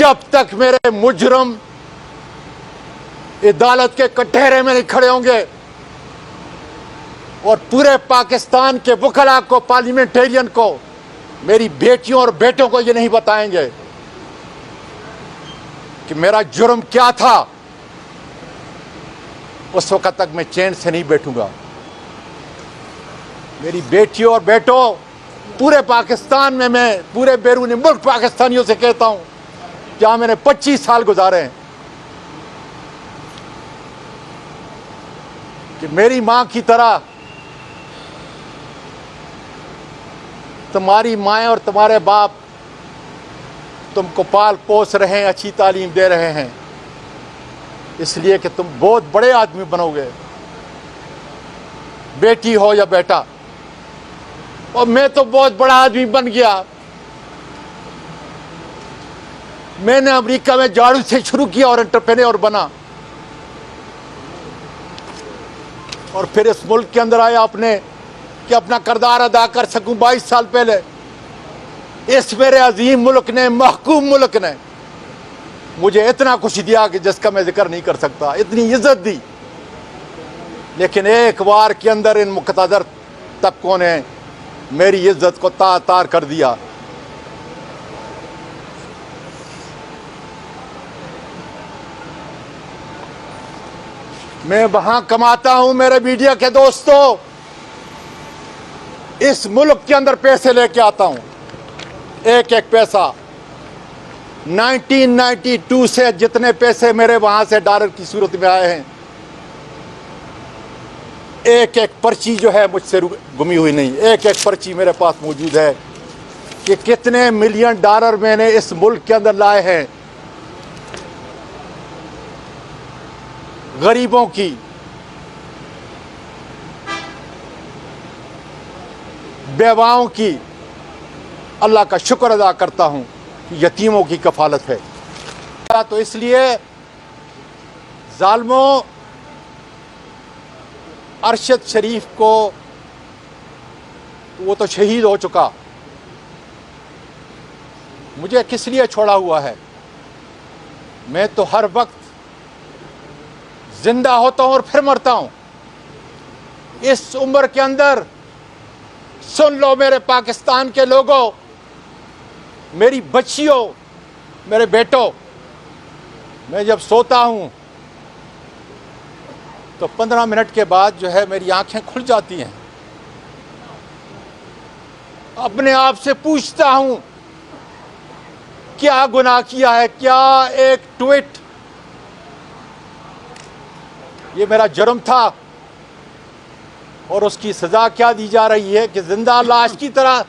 जब तक मेरे मुजरम अदालत के कटहरे में नहीं खड़े होंगे और पूरे पाकिस्तान के वकला को, पार्लियामेंटेरियन को, मेरी बेटियों और बेटों को ये नहीं बताएंगे कि मेरा जुर्म क्या था, उस वक्त तक मैं चैन से नहीं बैठूंगा। मेरी बेटियों और बेटों, पूरे पाकिस्तान में, मैं पूरे बैरून मुल्क पाकिस्तानियों से कहता हूं, जहां मैंने 25 साल गुजारे हैं, कि मेरी मां की तरह तुम्हारी माएँ और तुम्हारे बाप तुमको पाल पोस रहे हैं, अच्छी तालीम दे रहे हैं, इसलिए कि तुम बहुत बड़े आदमी बनोगे, बेटी हो या बेटा। और मैं तो बहुत बड़ा आदमी बन गया। मैंने अमेरिका में झाड़ू से शुरू किया और एंटरप्रेन्योर बना, और फिर इस मुल्क के अंदर आया अपने कि अपना किरदार अदा कर सकूं। 22 साल पहले इस मेरे अजीम मुल्क ने, महकूम मुल्क ने मुझे इतना कुछ दिया कि जिसका मैं जिक्र नहीं कर सकता, इतनी इज्जत दी। लेकिन एक बार के अंदर इन मुक़तदर तबकों ने मेरी इज्जत को तार कर दिया। मैं वहां कमाता हूं, मेरे मीडिया के दोस्तों, इस मुल्क के अंदर पैसे लेके आता हूं, एक एक पैसा। 1992 से जितने पैसे मेरे वहां से डॉलर की सूरत में आए हैं, एक एक पर्ची जो है मुझसे गुमी हुई नहीं, एक एक पर्ची मेरे पास मौजूद है कि कितने मिलियन डॉलर मैंने इस मुल्क के अंदर लाए हैं, गरीबों की, बेवाओं की। अल्लाह का शुक्र अदा करता हूं कि यतीमों की कफालत है। तो इसलिए जालिमों, अरशद शरीफ को, वो तो शहीद हो चुका, मुझे किस लिए छोड़ा हुआ है? मैं तो हर वक्त जिंदा होता हूं और फिर मरता हूं। इस उम्र के अंदर सुन लो मेरे पाकिस्तान के लोगों, मेरी बच्चियों, मेरे बेटों, मैं जब सोता हूं तो 15 मिनट के बाद जो है मेरी आंखें खुल जाती हैं। अपने आप से पूछता हूं, क्या गुनाह किया है? क्या एक ट्वीट, ये मेरा जुर्म था और उसकी सजा क्या दी जा रही है कि जिंदा लाश की तरह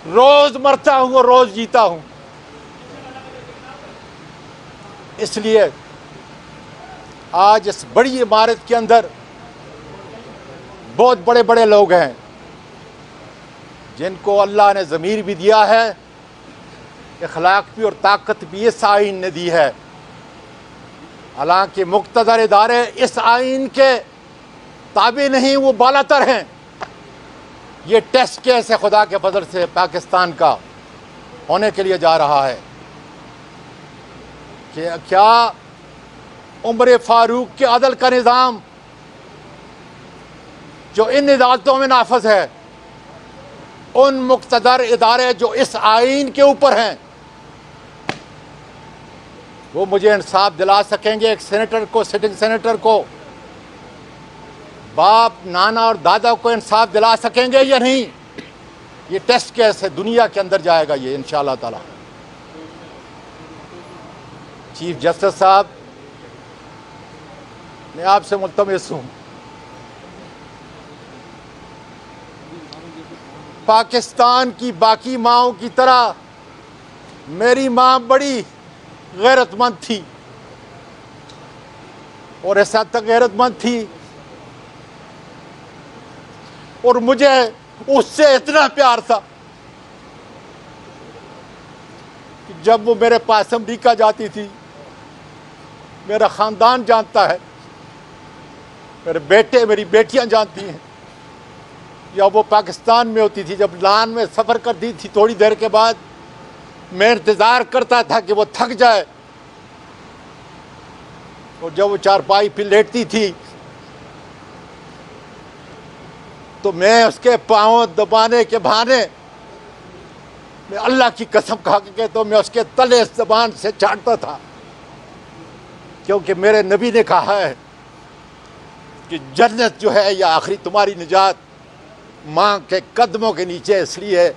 रोज मरता हूं और रोज जीता हूं। इसलिए आज इस बड़ी इमारत के अंदर बहुत बड़े बड़े लोग हैं जिनको अल्लाह ने ज़मीर भी दिया है, इखलाक भी और ताकत भी इस आइन ने दी है। हालांकि मुक़्तदर इदारे इस आइन के ताबे नहीं, वो बालातर हैं। ये टेस्ट केस है खुदा के फजल से पाकिस्तान का होने के लिए जा रहा है कि क्या उमर फारूक के अदल का निज़ाम जो इन अदालतों में नाफज है, उन मुक़्तदर इदारे जो इस आइन के ऊपर हैं, वो मुझे इंसाफ दिला सकेंगे? एक सेनेटर को, सिटिंग सेनेटर को, बाप, नाना और दादा को इंसाफ दिला सकेंगे या नहीं? ये टेस्ट केस है, दुनिया के अंदर जाएगा ये इंशाअल्लाह ताला। चीफ जस्टिस साहब, मैं आपसे मुल्तमिस हूं, पाकिस्तान की बाकी माओं की तरह मेरी मां बड़ी गैरतमंद थी और ऐसा तक गैरतमंद थी, और मुझे उससे इतना प्यार था कि जब वो मेरे पास अमरीका जाती थी, मेरा ख़ानदान जानता है, मेरे बेटे, मेरी बेटियां जानती हैं, या वो पाकिस्तान में होती थी, जब लान में सफ़र करती थी, थोड़ी देर के बाद मैं इंतज़ार करता था कि वो थक जाए, और जब वो चारपाई पे लेटती थी तो मैं उसके पाँव दबाने के बहाने, मैं अल्लाह की कसम खा के कहता हूँ, मैं उसके तले ज़बान से चाटता था, क्योंकि मेरे नबी ने कहा है कि जन्नत जो है या आखिरी तुम्हारी निजात माँ के कदमों के नीचे, इसलिए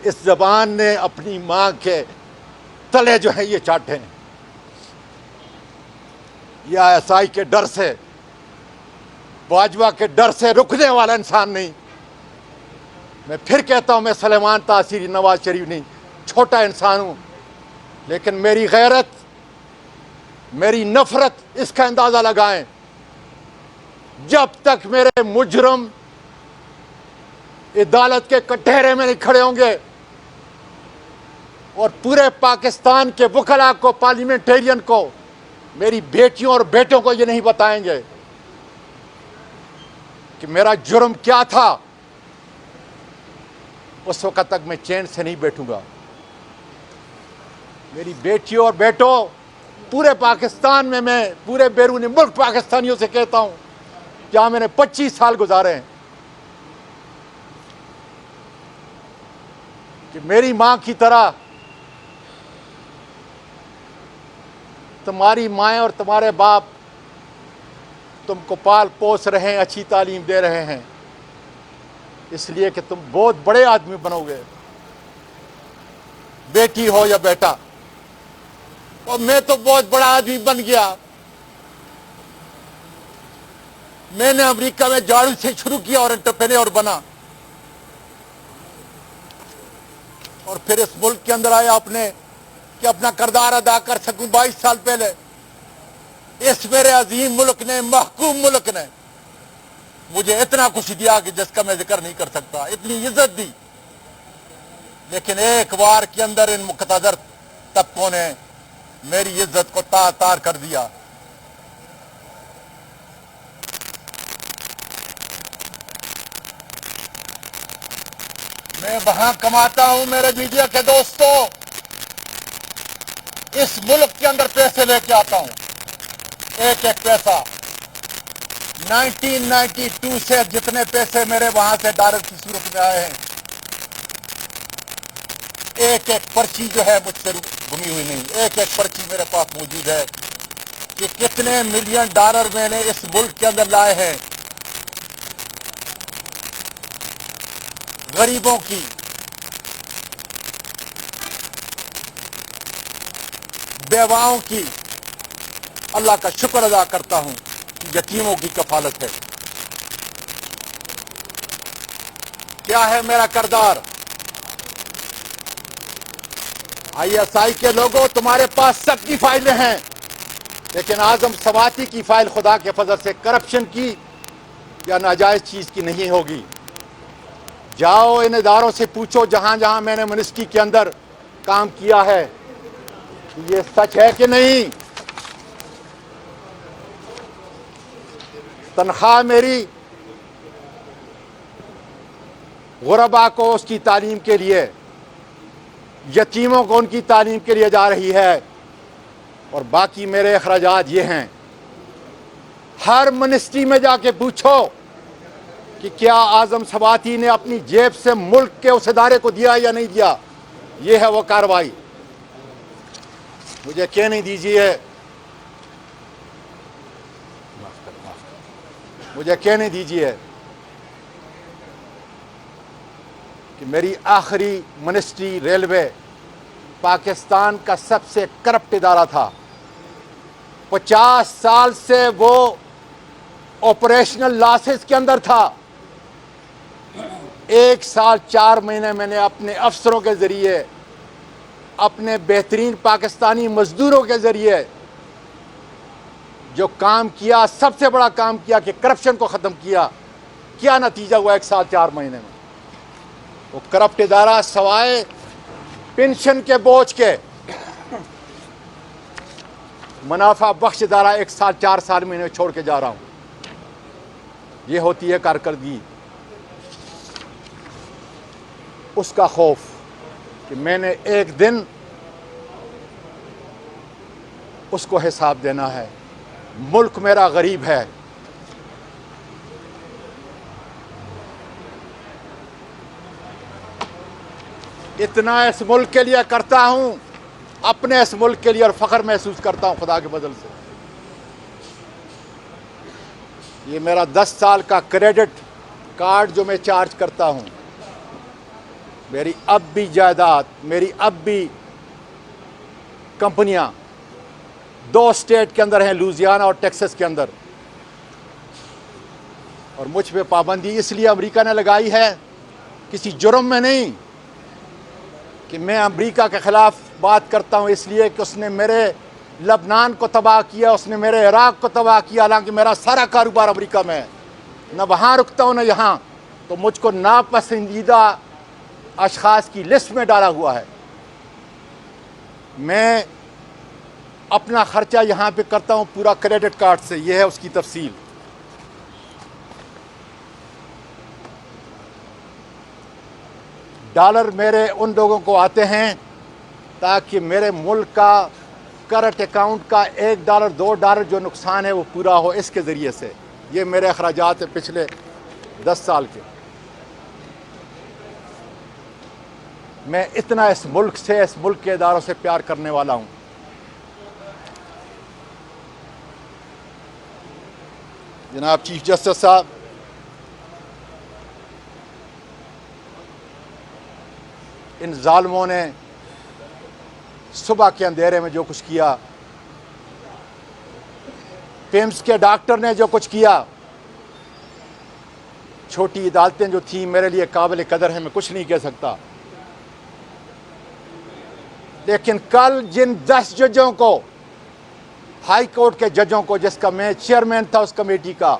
इस ज़बान ने अपनी माँ के तले जो है ये चाटे हैं। या ऐसाई के डर से, बाजवा के डर से रुकने वाला इंसान नहीं। मैं फिर कहता हूँ, मैं सलेमान तासीरी नवाज शरीफ नहीं, छोटा इंसान हूँ, लेकिन मेरी गैरत, मेरी नफरत, इसका अंदाज़ा लगाएं। जब तक मेरे मुजरम अदालत के कटहरे में नहीं खड़े होंगे और पूरे पाकिस्तान के वकला को, पार्लियामेंटेरियन को, मेरी बेटियों और बेटों को ये नहीं बताएंगे कि मेरा जुर्म क्या था, उस वक्त तक मैं चैन से नहीं बैठूंगा। मेरी बेटियों और बेटों, पूरे पाकिस्तान में, मैं पूरे बैरूनी मुल्क पाकिस्तानियों से कहता हूं, जहां मैंने 25 साल गुजारे हैं, कि मेरी मां की तरह तुम्हारी माएँ और तुम्हारे बाप तुमको पाल पोस रहे हैं, अच्छी तालीम दे रहे हैं, इसलिए कि तुम बहुत बड़े आदमी बनोगे, बेटी हो या बेटा। और मैं तो बहुत बड़ा आदमी बन गया। मैंने अमेरिका में झाड़ू से शुरू किया और एंटरप्रेन्योर बना, और फिर इस मुल्क के अंदर आया अपने कि अपना किरदार अदा कर सकूं। 22 साल पहले इस मेरे अजीम मुल्क ने, महकूम मुल्क ने मुझे इतना कुछ दिया कि जिसका मैं जिक्र नहीं कर सकता, इतनी इज्जत दी। लेकिन एक बार के अंदर इन मुक़तदर तबकों ने मेरी इज्जत को तार कर दिया। मैं वहां कमाता हूं, मेरे मीडिया के दोस्तों, इस मुल्क के अंदर पैसे लेके आता हूं, एक एक पैसा। 1992 से जितने पैसे मेरे वहां से डॉलर की सूरत में आए हैं, एक एक पर्ची जो है मुझसे गुमी हुई नहीं, एक एक पर्ची मेरे पास मौजूद है कि कितने मिलियन डॉलर मैंने इस मुल्क के अंदर लाए हैं, गरीबों की, बेवाओं की। अल्लाह का शुक्र अदा करता हूं कि यतीमों की कफालत है। क्या है मेरा किरदार? ISI के लोगों, तुम्हारे पास सबकी फाइलें हैं, लेकिन आजम सवाती की फाइल खुदा के फजल से करप्शन की या नाजायज चीज की नहीं होगी। जाओ इन इदारों से पूछो जहां जहां मैंने मिनिस्ट्री के अंदर काम किया है, ये सच है कि नहीं। तनख्वाह मेरी गुरबा को उसकी तालीम के लिए, यतीमों को उनकी तालीम के लिए जा रही है, और बाकी मेरे अखराजात ये हैं। हर मिनिस्ट्री में जाके पूछो कि क्या आजम सवाती ने अपनी जेब से मुल्क के उस इदारे को दिया या नहीं दिया। ये है वो कार्रवाई। मुझे कहने दीजिए, मुझे कहने दीजिए कि मेरी आखिरी मिनिस्ट्री रेलवे पाकिस्तान का सबसे करप्ट इदारा था। 50 साल से वो ऑपरेशनल लॉसेस के अंदर था। 1 साल 4 महीने मैंने अपने अफसरों के ज़रिए, अपने बेहतरीन पाकिस्तानी मजदूरों के ज़रिए जो काम किया, सबसे बड़ा काम किया कि करप्शन को ख़त्म किया। क्या नतीजा हुआ 1 साल 4 महीने में? वो करप्ट इदारा सवाए पेंशन के बोझ के, मुनाफा बख्श इदारा 1 साल 4 साल महीने छोड़ के जा रहा हूं। ये होती है कारकर्दगी। उसका खौफ कि मैंने एक दिन उसको हिसाब देना है। मुल्क मेरा गरीब है, इतना इस मुल्क के लिए करता हूँ, अपने इस मुल्क के लिए, और फ़ख्र महसूस करता हूँ खुदा के बदल से। ये मेरा 10 साल का क्रेडिट कार्ड जो मैं चार्ज करता हूँ, मेरी अब भी जायदाद, मेरी अब भी कंपनियाँ 2 स्टेट के अंदर हैं, लुजियाना और टेक्सास के अंदर। और मुझ पे पाबंदी इसलिए अमेरिका ने लगाई है, किसी जुर्म में नहीं कि मैं अमेरिका के ख़िलाफ़ बात करता हूँ, इसलिए कि उसने मेरे लबनान को तबाह किया, उसने मेरे इराक़ को तबाह किया, हालांकि मेरा सारा कारोबार अमेरिका में है, न वहाँ रुकता हूँ न यहाँ। तो मुझको नापसंदीदा अशख़ास की लिस्ट में डाला हुआ है। मैं अपना ख़र्चा यहाँ पे करता हूँ पूरा क्रेडिट कार्ड से, ये है उसकी तफसील। डॉलर मेरे उन लोगों को आते हैं ताकि मेरे मुल्क का करंट अकाउंट का $1 $2 जो नुकसान है वो पूरा हो, इसके ज़रिए से। ये मेरे अखराजात हैं पिछले 10 साल के। मैं इतना इस मुल्क से, इस मुल्क के इदारों से प्यार करने वाला हूँ। जनाब चीफ जस्टिस साहब, इन जालिमों ने सुबह के अंधेरे में जो कुछ किया, पेम्स के डॉक्टर ने जो कुछ किया, छोटी अदालतें जो थी मेरे लिए काबिल कदर है, मैं कुछ नहीं कह सकता। लेकिन कल जिन 10 जजों को, हाई कोर्ट के जजों को, जिसका मैं चेयरमैन था उस कमेटी का,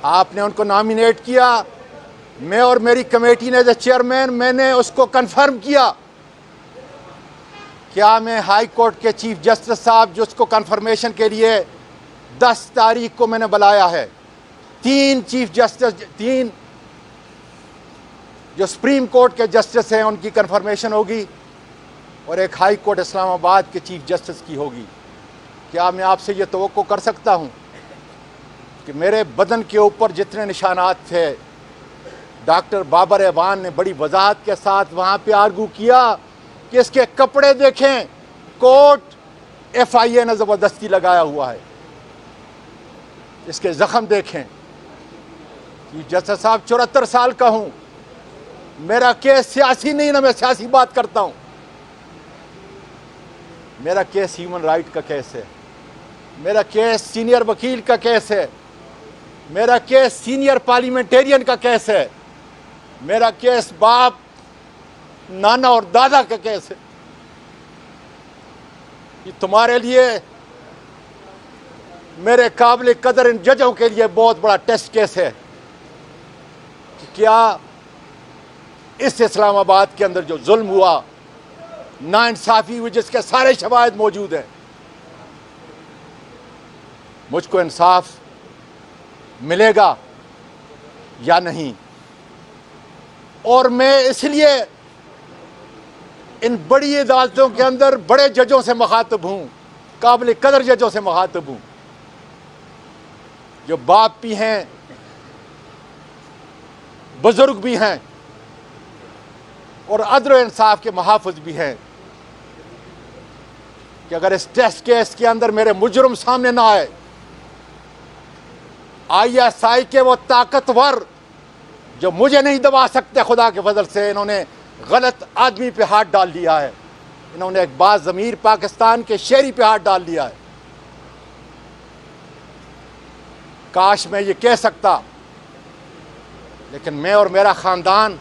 आपने उनको नॉमिनेट किया, मैं और मेरी कमेटी ने एज चेयरमैन मैंने उसको कंफर्म किया। क्या मैं हाई कोर्ट के चीफ जस्टिस साहब जो उसको कंफर्मेशन के लिए 10 तारीख को मैंने बुलाया है, 3 चीफ जस्टिस, 3 जो सुप्रीम कोर्ट के जस्टिस हैं उनकी कंफर्मेशन होगी और एक हाई कोर्ट इस्लामाबाद के चीफ जस्टिस की होगी। क्या मैं आपसे ये तवक्को कर सकता हूँ कि मेरे बदन के ऊपर जितने निशानात थे, डॉक्टर बाबर एवान ने बड़ी वजाहत के साथ वहाँ पे आर्गू किया कि इसके कपड़े देखें, कोट FIA ने ज़बरदस्ती लगाया हुआ है, इसके ज़ख्म देखें। चीफ जस्टिस साहब 74 साल का हूँ, मेरा केस सियासी नहीं, ना मैं सियासी बात करता हूँ। मेरा केस ह्यूमन राइट का केस है, मेरा केस सीनियर वकील का केस है, मेरा केस सीनियर पार्लियामेंटेरियन का केस है, मेरा केस बाप, नाना और दादा का केस है। ये तुम्हारे लिए, मेरे काबिल कदर इन जजों के लिए बहुत बड़ा टेस्ट केस है कि क्या इस इस्लामाबाद के अंदर जो जुल्म हुआ, नाइंसाफ़ी हुई, जिसके सारे शवाहिद मौजूद हैं, मुझको इंसाफ मिलेगा या नहीं। और मैं इसलिए इन बड़ी अदालतों के अंदर बड़े जजों से मुखातिब हूँ, काबिल कदर जजों से मुखातिब हूँ, जो बाप भी हैं, बुजुर्ग भी हैं और अदल व इंसाफ के मुहाफ़िज़ भी हैं, कि अगर इस टेस्ट केस के अंदर मेरे मुजरम सामने ना आए, ISI के वो ताकतवर जो मुझे नहीं दबा सकते, खुदा के फजल से इन्होंने गलत आदमी पे हाथ डाल दिया है, इन्होंने एक बाज़मीर पाकिस्तान के शेरी पे हाथ डाल दिया है। काश मैं ये कह सकता, लेकिन मैं और मेरा ख़ानदान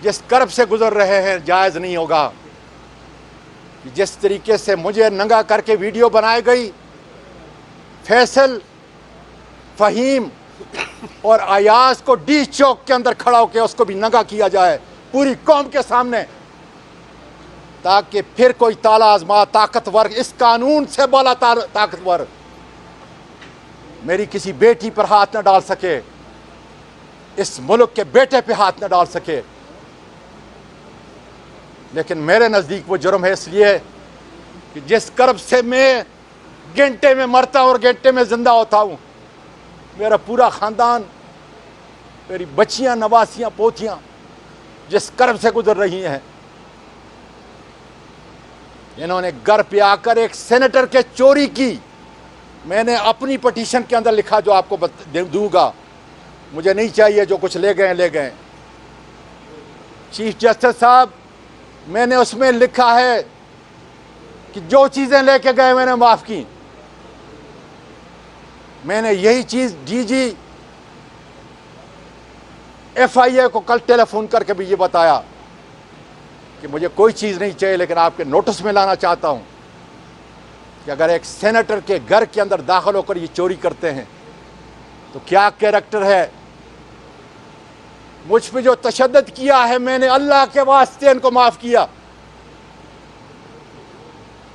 जिस कर्ब से गुजर रहे हैं, जायज़ नहीं होगा। जिस तरीके से मुझे नंगा करके वीडियो बनाई गई, फैसल, फ़हीम और अयाज को डी चौक के अंदर खड़ा होकर उसको भी नंगा किया जाए पूरी कौम के सामने, ताकि फिर कोई ताला आजमा ताकतवर, इस कानून से बाला ताकतवर मेरी किसी बेटी पर हाथ न डाल सके, इस मुल्क के बेटे पे हाथ न डाल सके। लेकिन मेरे नज़दीक वो जुर्म है इसलिए कि जिस कर्ब से मैं घंटे में मरता हूँ और घंटे में ज़िंदा होता हूँ, मेरा पूरा ख़ानदान, मेरी बच्चियाँ, नवासियाँ, पोतियाँ जिस कर्ब से गुजर रही हैं। इन्होंने घर पे आकर एक सेनेटर के चोरी की। मैंने अपनी पटिशन के अंदर लिखा, जो आपको दूंगा, मुझे नहीं चाहिए, जो कुछ ले गए ले गए। चीफ जस्टिस साहब, मैंने उसमें लिखा है कि जो चीज़ें लेके गए मैंने माफ़ की। मैंने यही चीज़ डीजी FIA को कल टेलीफोन करके भी ये बताया कि मुझे कोई चीज़ नहीं चाहिए, लेकिन आपके नोटिस में लाना चाहता हूँ कि अगर एक सेनेटर के घर के अंदर दाखिल होकर ये चोरी करते हैं तो क्या कैरेक्टर है। मुझ पे जो तशद्दुद किया है, मैंने अल्लाह के वास्ते इनको माफ़ किया,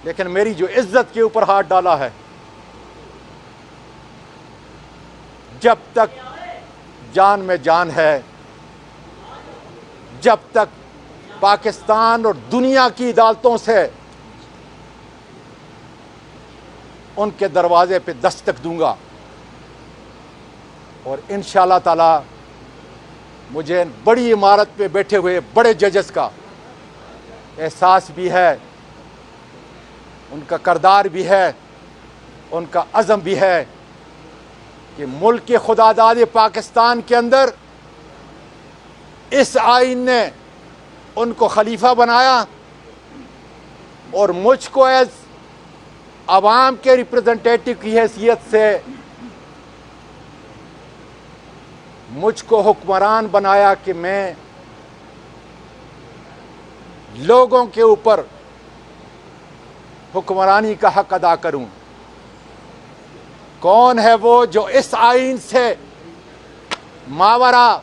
लेकिन मेरी जो इज्जत के ऊपर हाथ डाला है, जब तक जान में जान है, जब तक पाकिस्तान और दुनिया की अदालतों से उनके दरवाजे पे दस्तक दूंगा। और इंशाअल्लाह ताला मुझे बड़ी इमारत पे बैठे हुए बड़े जजेस का एहसास भी है, उनका किरदार भी है, उनका अज़म भी है कि मुल्क के खुदादाद पाकिस्तान के अंदर इस आइन ने उनको खलीफा बनाया और मुझको एज अवाम के रिप्रेजेंटेटिव की हैसियत से मुझको हुक्मरान बनाया कि मैं लोगों के ऊपर हुक्मरानी का हक अदा करूं। कौन है वो जो इस आइन से मावरा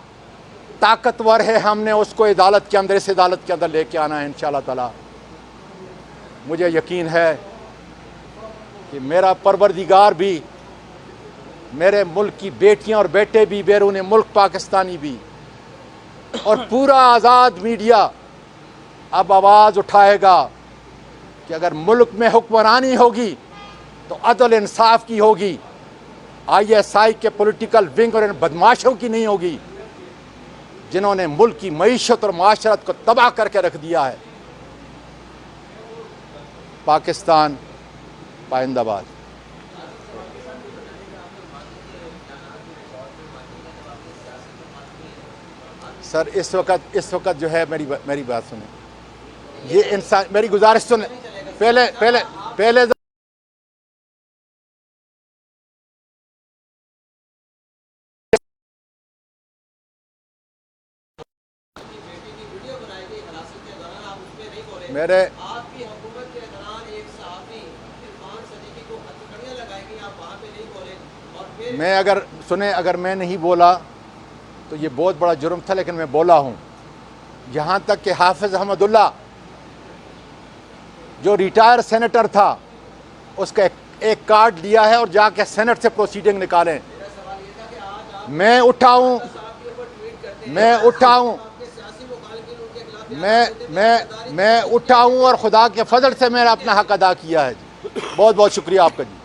ताकतवर है, हमने उसको अदालत के अंदर, इस अदालत के अंदर लेके आना है इंशाअल्लाह ताला। मुझे यकीन है कि मेरा परवरदिगार भी, मेरे मुल्क की बेटियां और बेटे भी, बैरून मुल्क पाकिस्तानी भी, और पूरा आज़ाद मीडिया अब आवाज़ उठाएगा कि अगर मुल्क में हुक्मरानी होगी तो अदल इंसाफ की होगी, ISI के पॉलिटिकल विंग और इन बदमाशों की नहीं होगी जिन्होंने मुल्क की मईशत और माशरत को तबाह करके रख दिया है। पाकिस्तान पाइंदाबाद। सर इस वक्त जो है, मेरी बात सुने, ये इंसान, मेरी गुजारिश सुने, पहले मेरे आपकी हुकूमत के दौरान एक सहाफ़ी इरफान सदीकी को हथकड़ियां लगाएंगे, आप वहाँ पे नहीं बोले, और फिर मैं अगर मैं नहीं बोला तो ये बहुत बड़ा जुर्म था, लेकिन मैं बोला हूँ। यहाँ तक कि हाफिज़ अहमदुल्ला जो रिटायर सेनेटर था, उसका एक कार्ड लिया है और जाके सेनेट से प्रोसीडिंग निकालें। मेरा सवाल ये था कि आज आप मैं उठाऊँ साहब के ऊपर ट्वीट करते हैं, मैं उठाऊँ आपके सियासी मुखालिफिन उनके खिलाफ मैं उठाऊँ और खुदा के फजल से मैंने अपना हक अदा किया है जी। बहुत बहुत शुक्रिया आपका जी।